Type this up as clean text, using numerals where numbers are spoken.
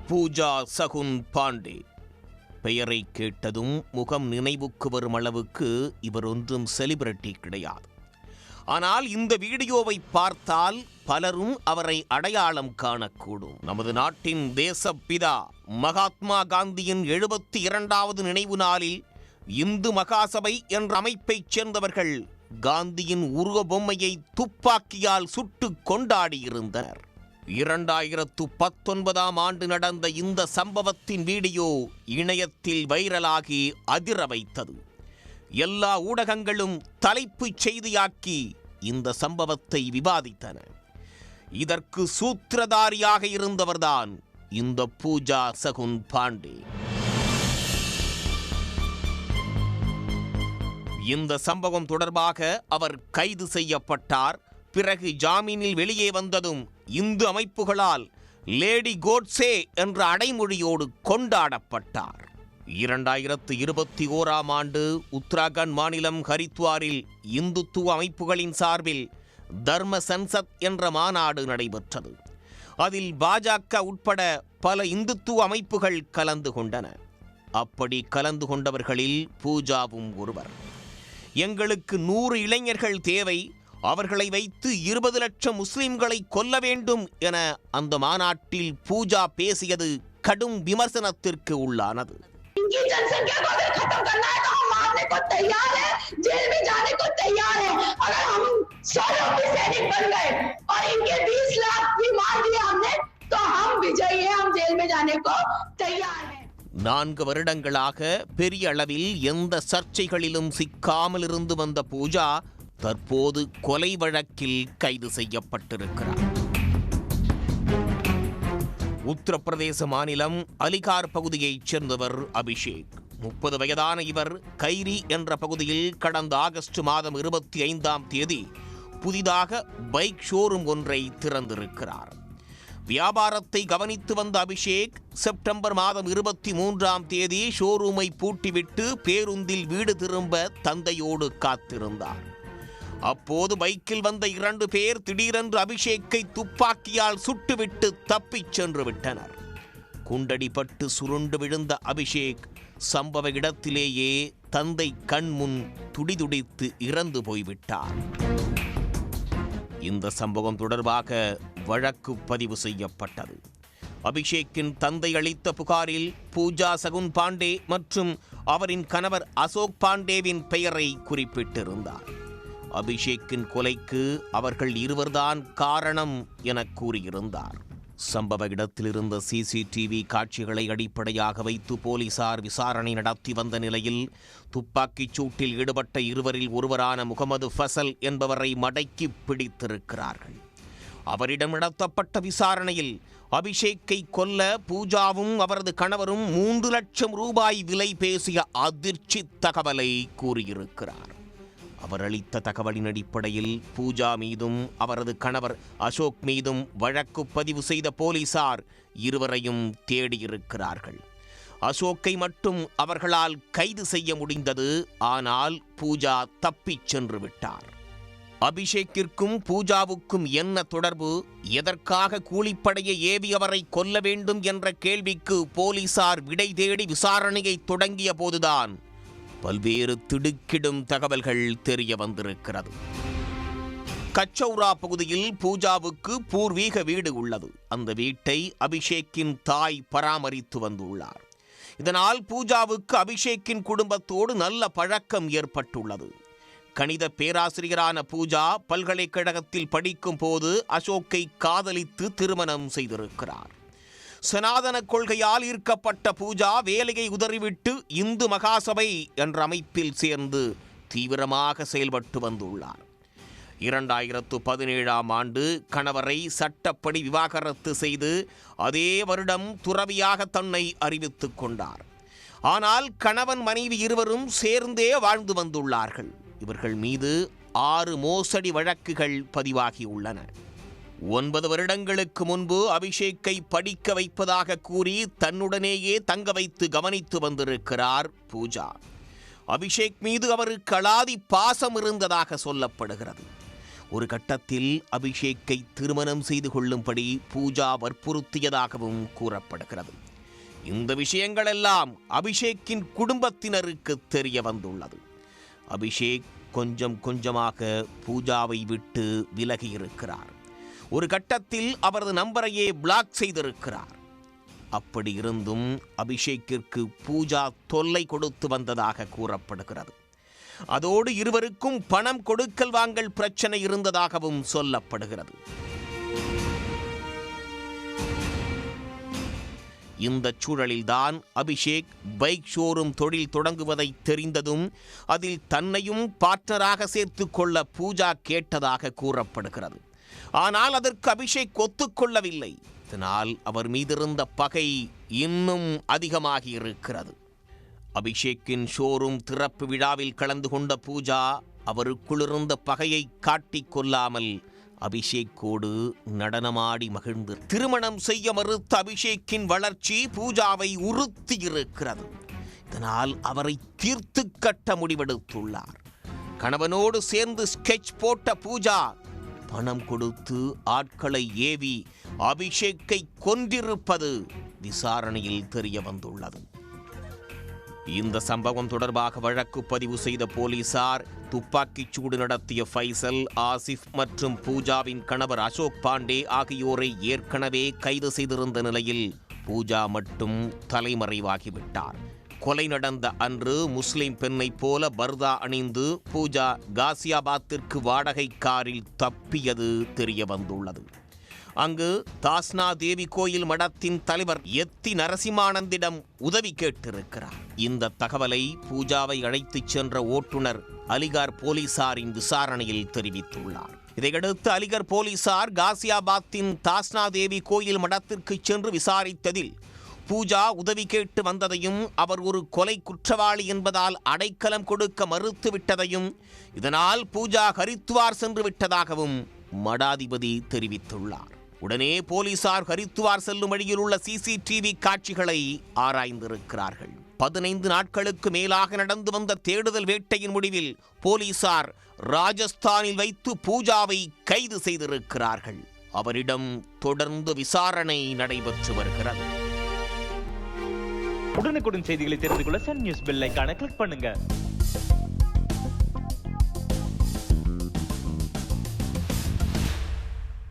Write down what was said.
பூஜா சகுன் பாண்டே பெயரை கேட்டதும் முகம் நினைவுக்கு வரும் அளவுக்கு இவர் ஒன்றும் செலிபிரிட்டி கிடையாது. ஆனால் இந்த வீடியோவை பார்த்தால் பலரும் அவரை அடையாளம் காணக்கூடும். நமது நாட்டின் தேசப்பிதா மகாத்மா காந்தியின் 72வது நினைவு நாளில் இந்து மகாசபை என்ற அமைப்பைச் சேர்ந்தவர்கள் காந்தியின் உருவ பொம்மையை துப்பாக்கியால் சுட்டு கொண்டாடியிருந்தனர். 2019ஆம் ஆண்டு நடந்த இந்த சம்பவத்தின் வீடியோ இணையத்தில் வைரலாகி அதிர வைத்தது. எல்லா ஊடகங்களும் தலைப்புச் செய்தியாக்கி இந்த சம்பவத்தை விவாதித்தன. இதற்கு சூத்திரதாரியாக இருந்தவர்தான் இந்த பூஜா சகுன் பாண்டே. இந்த சம்பவம் தொடர்பாக அவர் கைது செய்யப்பட்டார். பிறகு ஜாமீனில் வெளியே வந்ததும் இந்து அமைப்புகளால் லேடி கோட்சே என்ற அடைமொழியோடு கொண்டாடப்பட்டார். 2021ஆம் ஆண்டு உத்தராகண்ட் மாநிலம் ஹரித்வாரில் இந்துத்துவ அமைப்புகளின் சார்பில் தர்ம சன்சத் என்ற மாநாடு நடைபெற்றது. அதில் பாஜக உட்பட பல இந்துத்துவ அமைப்புகள் கலந்து கொண்டன. அப்படி கலந்து கொண்டவர்களில் பூஜாவும் ஒருவர். எங்களுக்கு 100 இளைஞர்கள் தேவை, அவர்களை வைத்து 20 லட்சம் முஸ்லிம்களை கொல்ல வேண்டும் என அந்த மாநாட்டில் பூஜா பேசியது கடும் விமர்சனத்திற்கு உள்ளானது. நான்கு வருடங்களாக பெரிய அளவில் எந்த சர்ச்சைகளிலும் சிக்காமல் இருந்து வந்த பூஜா தற்போது கொலை வழக்கில் கைது செய்யப்பட்டிருக்கிறார். உத்தரப்பிரதேச மாநிலம் அலிகார் பகுதியைச் சேர்ந்தவர் அபிஷேக். 30 வயதான இவர் கைரி என்ற பகுதியில் கடந்த ஆகஸ்ட் மாதம் 25ஆம் தேதி புதிதாக பைக் ஷோரூம் ஒன்றை திறந்திருக்கிறார். வியாபாரத்தை கவனித்து வந்த அபிஷேக் செப்டம்பர் மாதம் 23ஆம் தேதி ஷோரூமை பூட்டிவிட்டு பேருந்தில் வீடு திரும்ப தந்தையோடு காத்திருந்தார். அப்போது பைக்கில் வந்த 2 பேர் திடீரென்று அபிஷேக்கை துப்பாக்கியால் சுட்டுவிட்டு தப்பிச் சென்று விட்டனர். குண்டடிப்பட்டு சுருண்டு விழுந்த அபிஷேக் சம்பவ இடத்திலேயே தந்தை கண்முன் துடிதுடித்து இறந்து போய்விட்டார். இந்த சம்பவம் தொடர்பாக வழக்கு பதிவு செய்யப்பட்டது. அபிஷேக்கின் தந்தை அளித்த புகாரில் பூஜா சகுன் பாண்டே மற்றும் அவரின் கணவர் அசோக் பாண்டேவின் பெயரை குறிப்பிட்டிருந்தார். அபிஷேக்கின் கொலைக்கு அவர்கள் இருவர்தான் காரணம் என கூறியிருந்தார். சம்பவ இடத்திலிருந்த சிசிடிவி காட்சிகளை அடிப்படையாக வைத்து போலீசார் விசாரணை நடத்தி வந்த நிலையில் துப்பாக்கிச் சூட்டில் ஈடுபட்ட இருவரில் ஒருவரான முகமது ஃபசல் என்பவரை மடக்கி பிடித்திருக்கிறார்கள். அவரிடம் நடத்தப்பட்ட விசாரணையில் அபிஷேக்கை கொல்ல பூஜாவும் அவரது கணவரும் 3 லட்சம் ரூபாய் விலை பேசிய அதிர்ச்சி தகவலை கூறியிருக்கிறார். அவர் அளித்த தகவலின் அடிப்படையில் பூஜா மீதும் அவரது கணவர் அசோக் மீதும் வழக்கு பதிவு செய்த போலீசார் இருவரையும் தேடியிருக்கிறார்கள். அசோக்கை மட்டும் அவர்களால் கைது செய்ய முடிந்தது. ஆனால் பூஜா தப்பிச் சென்று விட்டார். அபிஷேக்கிற்கும் பூஜாவுக்கும் என்ன தொடர்பு? எதற்காக கூலிப்படையை ஏவி அவரை கொல்ல வேண்டும் என்ற கேள்விக்கு போலீசார் விடை தேடி விசாரணையை தொடங்கிய போதுதான் பல்வேறு திடுக்கிடும் தகவல்கள் தெரிய வந்திருக்கிறது. கச்சௌரா பகுதியில் பூஜாவுக்கு பூர்வீக வீடு உள்ளது. அந்த வீட்டை அபிஷேக்கின் தாய் பராமரித்து வந்துள்ளார். இதனால் பூஜாவுக்கு அபிஷேக்கின் குடும்பத்தோடு நல்ல பழக்கம் ஏற்பட்டுள்ளது. கணித பேராசிரியரான பூஜா பல்கலைக்கழகத்தில் படிக்கும் போது அசோக்கை காதலித்து திருமணம் செய்திருக்கிறார். சனாதன கொள்கையால் ஈர்க்கப்பட்ட பூஜா வேலையை உதறிவிட்டு இந்து மகாசபை என்ற அமைப்பில் சேர்ந்து தீவிரமாக செயல்பட்டு வந்துள்ளார். 2017ஆம் ஆண்டு கணவரை சட்டப்படி விவாகரத்து செய்து அதே வருடம் துறவியாக தன்னை அறிவித்துக் கொண்டார். ஆனால் கணவன் மனைவி இருவரும் சேர்ந்தே வாழ்ந்து வந்துள்ளார்கள். இவர்கள் மீது 6 மோசடி வழக்குகள் பதிவாகியுள்ளன. 9 வருடங்களுக்கு முன்பு அபிஷேக்கை படிக்க வைப்பதாக கூறி தன்னுடனேயே தங்க வைத்து கவனித்து வந்திருக்கிறார் பூஜா. அபிஷேக் மீது அவருக்கு அலாதி பாசம் இருந்ததாக சொல்லப்படுகிறது. ஒரு கட்டத்தில் அபிஷேக்கை திருமணம் செய்து கொள்ளும்படி பூஜா வற்புறுத்தியதாகவும் கூறப்படுகிறது. இந்த விஷயங்களெல்லாம் அபிஷேக்கின் குடும்பத்தினருக்கு தெரிய வந்துள்ளது. அபிஷேக் கொஞ்சம் கொஞ்சமாக பூஜாவை விட்டு விலகியிருக்கிறார். ஒரு கட்டத்தில் அவரது நம்பரையே பிளாக் செய்திருக்கிறார். அப்படி இருந்தும் அபிஷேக்கிற்கு பூஜா தொல்லை கொடுத்து வந்ததாக கூறப்படுகிறது. அதோடு இருவருக்கும் பணம் கொடுக்கல் வாங்கல் பிரச்சனை இருந்ததாகவும் சொல்லப்படுகிறது. இந்த சூழலில்தான் அபிஷேக் பைக் ஷோரூம் தொழில் தொடங்குவதை தெரிந்ததும் அதில் தன்னையும் பார்ட்னராக சேர்த்து கொள்ள பூஜா கேட்டதாக கூறப்படுகிறது. ஆனால் அதற்கு அபிஷேக் ஒத்துக்கொள்ளவில்லை. இதனால் அவர் மீதிருந்த பகை இன்னும் அதிகமாகி இருக்கிறது. அபிஷேக்கின் ஷோரூம் திறப்பு விழாவில் கலந்து கொண்ட பூஜா அவருக்குள்ளிருந்த பகையை காட்டிக் கொள்ளாமல் அபிஷேக்கோடு நடனமாடி மகிழ்ந்து திருமணம் செய்ய மறுத்த அபிஷேக்கின் வளர்ச்சி பூஜாவை உறுத்தியிருக்கிறது. இதனால் அவரை தீர்த்து கட்ட முடிவெடுத்துள்ளார். கணவனோடு சேர்ந்து ஸ்கெட்ச் போட்ட பூஜா பணம் கொடுத்து ஆட்களை ஏவி அபிஷேக்கை கொன்றிருப்பது விசாரணையில் தெரிய வந்துள்ளது. இந்த சம்பவம் தொடர்பாக வழக்கு பதிவு செய்த போலீசார் துப்பாக்கிச் சூடு நடத்திய ஃபைசல், ஆசிஃப் மற்றும் பூஜாவின் கணவர் அசோக் பாண்டே ஆகியோரை ஏற்கனவே கைது செய்திருந்த நிலையில் பூஜா மட்டும் தலைமறைவாகிவிட்டார். கொலை நடந்த அன்று முஸ்லிம் பெண்ணைப் போல பர்தா அணிந்து பூஜா காசியாபாத்திற்கு வாடகை காரில் தப்பியது தெரிய வந்துள்ளது. அங்கு தாஸ்னா தேவி கோயில் மடத்தின் தலைவர் எத்தி நரசிம்மானந்திடம் உதவி கேட்டிருக்கிறார். இந்த தகவலை பூஜாவை அழைத்துச் சென்ற ஓட்டுநர் அலிகார் போலீசாரின் விசாரணையில் தெரிவித்துள்ளார். இதையடுத்து அலிகர் போலீசார் காசியாபாத்தின் தாஸ்னா தேவி கோயில் மடத்திற்கு சென்று விசாரித்ததில் பூஜா உதவி கேட்டு வந்ததையும் அவர் ஒரு கொலை குற்றவாளி என்பதால் அடைக்கலம் கொடுக்க மறுத்துவிட்டதையும் இதனால் பூஜா ஹரித்துவார் சென்று விட்டதாகவும் மடாதிபதி தெரிவித்துள்ளார். உடனே போலீசார் ஹரித்துவார் செல்லும் வழியில் உள்ள சிசிடிவி காட்சிகளை ஆராய்ந்திருக்கிறார்கள். 15 நாட்களுக்கு மேலாக நடந்து வந்த தேடுதல் வேட்டையின் முடிவில் போலீசார் ராஜஸ்தானில் வைத்து பூஜாவை கைது செய்திருக்கிறார்கள். அவரிடம் தொடர்ந்து விசாரணை நடைபெற்று வருகிறது. உடனுக்குடன் செய்திகளை தெரிந்து கொள்ள சன் நியூஸ் பெல் ஐகானை கிளிக் பண்ணுங்க.